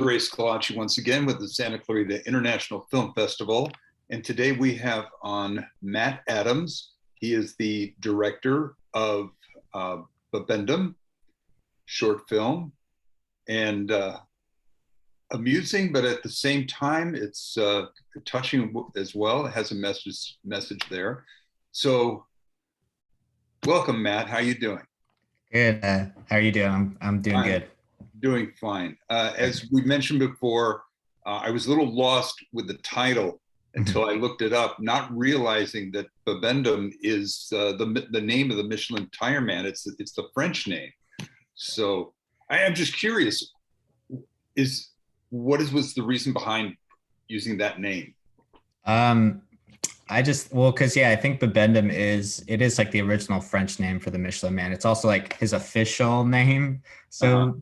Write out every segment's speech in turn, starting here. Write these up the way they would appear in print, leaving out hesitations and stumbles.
Schillaci once again with the Santa Clarita International Film Festival. And today we have on Matt Adams. He is the director of Bibendum short film, and amusing, but at the same time, it's touching as well. It has a message there. So welcome, Matt. How you doing? Good. How are you doing? I'm doing I'm good. doing fine. As we mentioned before, I was a little lost with the title until I looked it up, not realizing that Bibendum is the name of the Michelin tire man. It's the French name. So I am just curious: was the reason behind using that name? Um, because I think Bibendum is like the original French name for the Michelin Man. It's also like his official name, Uh-huh.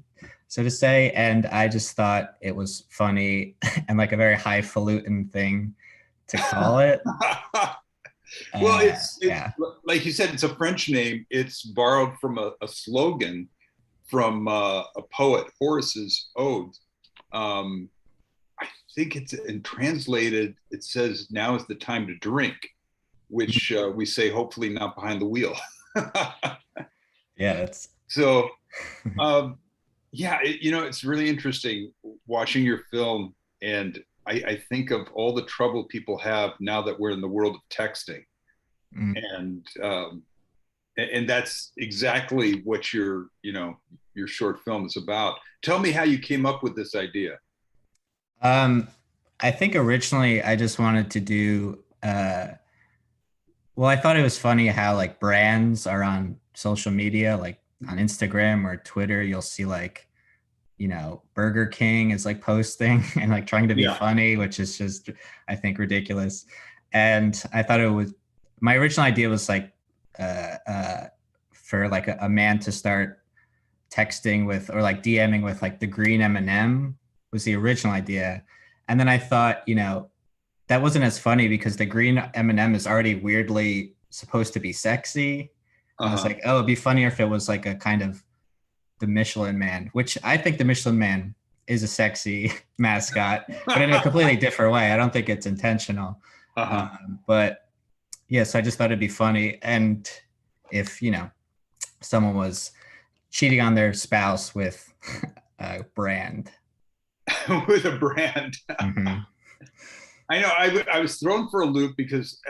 so to say. And I just thought it was funny and like a very highfalutin thing to call it. Well, it's Yeah. like you said, it's a French name. It's borrowed from a slogan from a poet, Horace's Ode. I think it's and translated. It says, "Now is the time to drink," which we say, hopefully not behind the wheel. Yeah, that's So, um, yeah, it's really interesting watching your film, and I think of all the trouble people have now that we're in the world of texting, mm. and that's exactly what your short film is about. Tell me how you came up with this idea. um I think originally I just wanted to do well, I thought it was funny how like brands are on social media, like on Instagram or Twitter, you'll see like, Burger King is like posting and like trying to be Yeah. funny, which is just, I think, ridiculous. And I thought it was, my original idea was like, for like a man to start texting with or like DMing with like the green M&M was the original idea. And then I thought, that wasn't as funny because the green M&M is already weirdly supposed to be sexy. I was Uh-huh. like, oh, it'd be funnier if it was like a kind of the Michelin Man, which I think the Michelin Man is a sexy mascot, but in a completely different way. I don't think it's intentional. Uh-huh. But yes, I just thought it'd be funny. And if, someone was cheating on their spouse with a brand. With a brand. Hmm. I know I was thrown for a loop because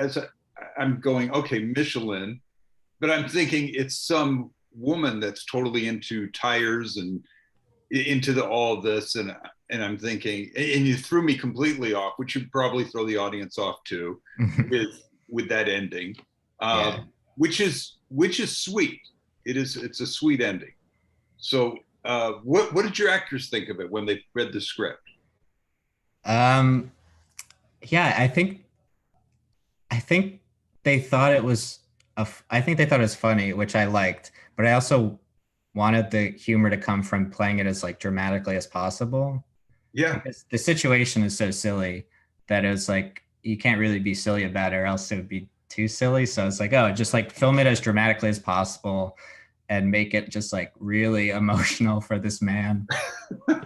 I'm going, okay, Michelin, but I'm thinking it's some woman that's totally into tires and into all this, and I'm thinking, and you threw me completely off, which would probably throw the audience off too, with that ending, Yeah. which is sweet. It's a sweet ending. So, what did your actors think of it when they read the script? Um, yeah, I think they thought it was I think they thought it was funny, which I liked, but I also wanted the humor to come from playing it as like dramatically as possible Yeah. because the situation is so silly that it was like you can't really be silly about it or else it would be too silly. So it's like, oh, just like film it as dramatically as possible and make it just like really emotional for this man.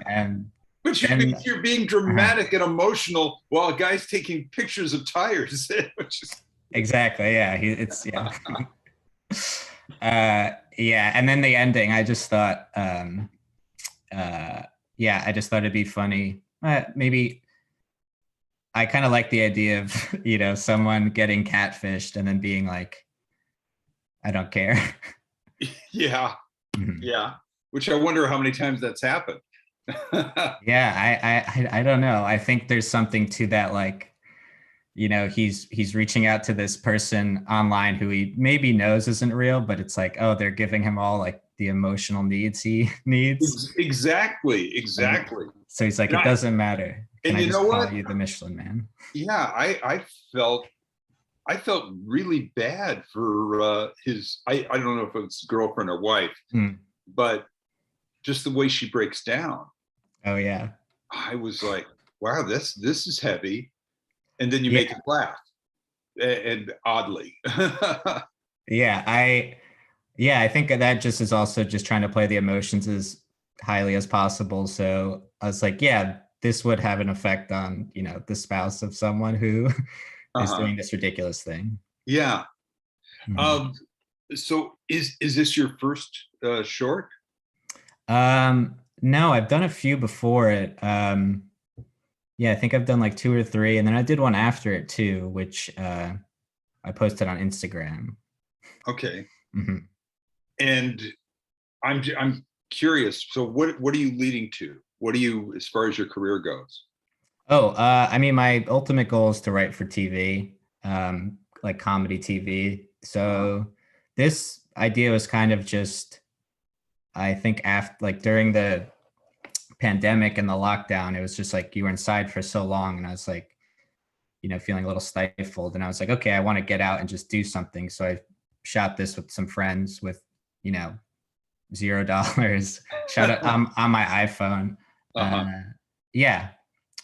And Which then means you're being uh, dramatic and emotional while a guy's taking pictures of tires, which is exactly, yeah, it's yeah. Yeah, and then the ending, I just thought, uh, yeah, I just thought it'd be funny. Maybe I kind of like the idea of someone getting catfished and then being like, I don't care. yeah, Mhm. yeah. Which I wonder how many times that's happened. Yeah, I don't know. I think there's something to that, like he's reaching out to this person online who he maybe knows isn't real, but it's like, oh, they're giving him all like the emotional needs he needs. Exactly, And exactly. so he's like, And it I doesn't matter. Can and I you know just call what? you the Michelin Man? Yeah, felt I felt really bad for his I don't know if it's girlfriend or wife, Hmm. but just the way she breaks down. Oh yeah. I was like, wow, this is heavy. And then you make Yeah. it laugh, and oddly. Yeah. I think that just is also just trying to play the emotions as highly as possible. So I was like, yeah, this would have an effect on, the spouse of someone who is Uh-huh. doing this ridiculous thing. Yeah. Mhm. Um, so is this your first short? No, I've done a few before it. Yeah, I think I've done like two or three, and then I did one after it too, which I posted on Instagram. Okay. Mhm. And I'm curious. So what are you leading to? What do you, as far as your career goes? Oh, I mean, my ultimate goal is to write for TV, like comedy TV. Uh-huh. So this idea was kind of just, I think, after like during the pandemic and the lockdown, it was just like you were inside for so long, and I was like, feeling a little stifled, and I was like, okay, I want to get out and just do something. So I shot this with some friends with, you know, $0. Shot it on my iPhone. Uh-huh. Yeah,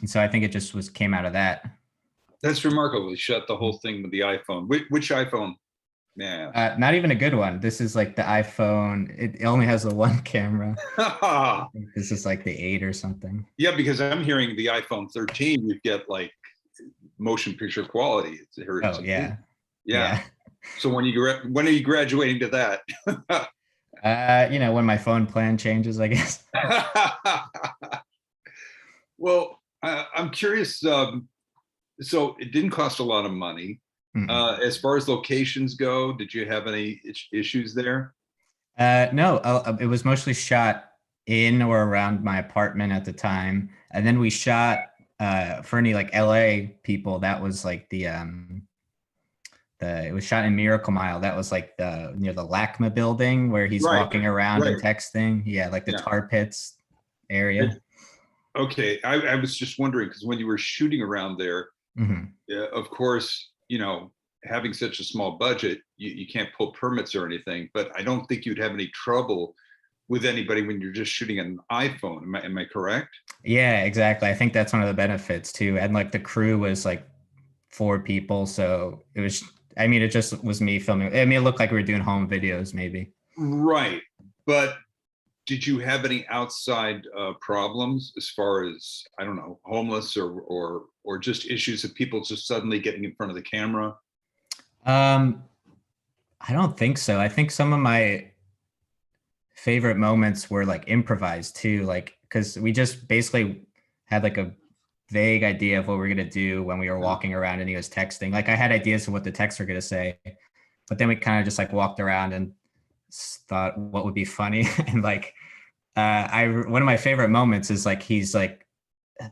and so I think it just came out of that. That's remarkable. You shut the whole thing with the iPhone. Which iPhone? May I ask? Not even a good one. This is like the iPhone. It only has the one camera. I think this is like the 8 or something. Yeah, because I'm hearing the iPhone 13, you get like motion picture quality. It's Oh amazing. yeah, Yeah. yeah. So when are you graduating to that? When my phone plan changes, I guess. Well, I'm curious. So it didn't cost a lot of money. Mhm. As far as locations go, did you have any issues there? No, it was mostly shot in or around my apartment at the time, and then we shot for any like LA people. That was like the it was shot in Miracle Mile. That was like the near the LACMA building where he's Right, walking around and right. texting. Yeah, like the Yeah. tar pits area. Okay. I was just wondering because when you were shooting around there, Hmm. yeah, of course, having such a small budget, you can't pull permits or anything, but I don't think you'd have any trouble with anybody when you're just shooting an iPhone. Am I correct? Yeah, exactly. I think that's one of the benefits too. And like the crew was like 4 people, so it was. I mean, it just was me filming. I mean, it looked like we were doing home videos, maybe. Right. But did you have any outside problems as far as, I don't know, homeless or just issues of people just suddenly getting in front of the camera? Um, I don't think so. I think some of my favorite moments were like improvised too, like because we just basically had like a vague idea of what we were gonna do when we were Uh, walking around and he was texting. Like I had ideas of what the texts were gonna say, but then we kind of just like walked around and thought what would be funny and like I one of my favorite moments is like he's like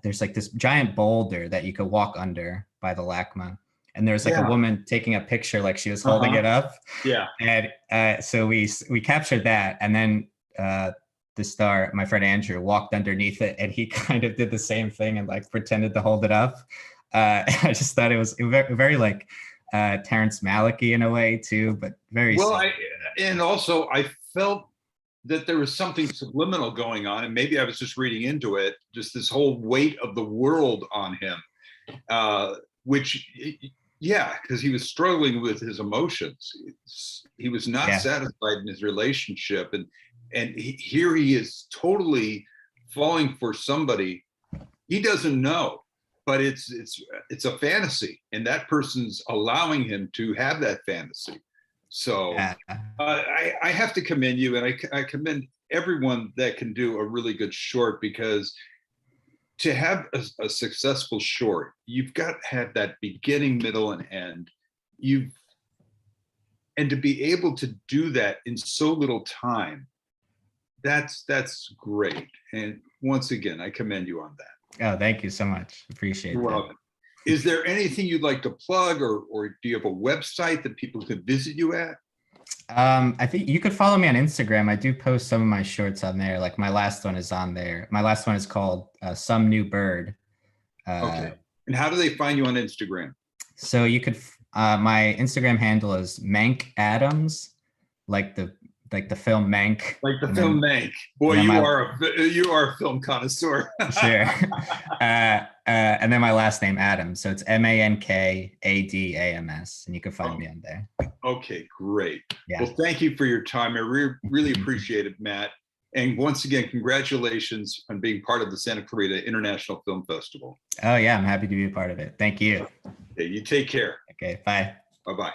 there's like this giant boulder that you could walk under by the LACMA, and there's like a yeah. woman taking a picture like she was holding Uh-huh. it up, Yeah. and so we captured that, and then the star, my friend Andrew, walked underneath it, and he kind of did the same thing and like pretended to hold it up. I just thought it was very, very like Terrence Malick-y in a way too, but very Well, silly. and also I felt that there was something subliminal going on, and maybe I was just reading into it, just this whole weight of the world on him, which, yeah, because he was struggling with his emotions. He was not Yeah, satisfied in his relationship, and here he is totally falling for somebody he doesn't know, but it's a fantasy, and that person's allowing him to have that fantasy. So yeah. I have to commend you, and I commend everyone that can do a really good short, because to have a successful short, you've got to have that beginning, middle, and end. You've and to be able to do that in so little time, that's great. And once again, I commend you on that. Oh, thank you so much. You're Appreciate that. welcome. Is there anything you'd like to plug, or do you have a website that people could visit you at? I think you could follow me on Instagram. I do post some of my shorts on there. Like my last one is on there. My last one is called Some New Bird. Uh, Okay. And how do they find you on Instagram? so you could, my Instagram handle is Mank Adams, like the film Mank, Like the and film then Mank. Boy, and then my you are a film connoisseur. sure, and then my last name Adams. So it's Mankadams, and you can find Oh, me on there. okay, great. Yeah. Well, thank you for your time. I really appreciate it, Matt. And once again, congratulations on being part of the Santa Clarita International Film Festival. Oh yeah, I'm happy to be a part of it. Thank you. Okay, you take care. Okay, bye. Bye-bye.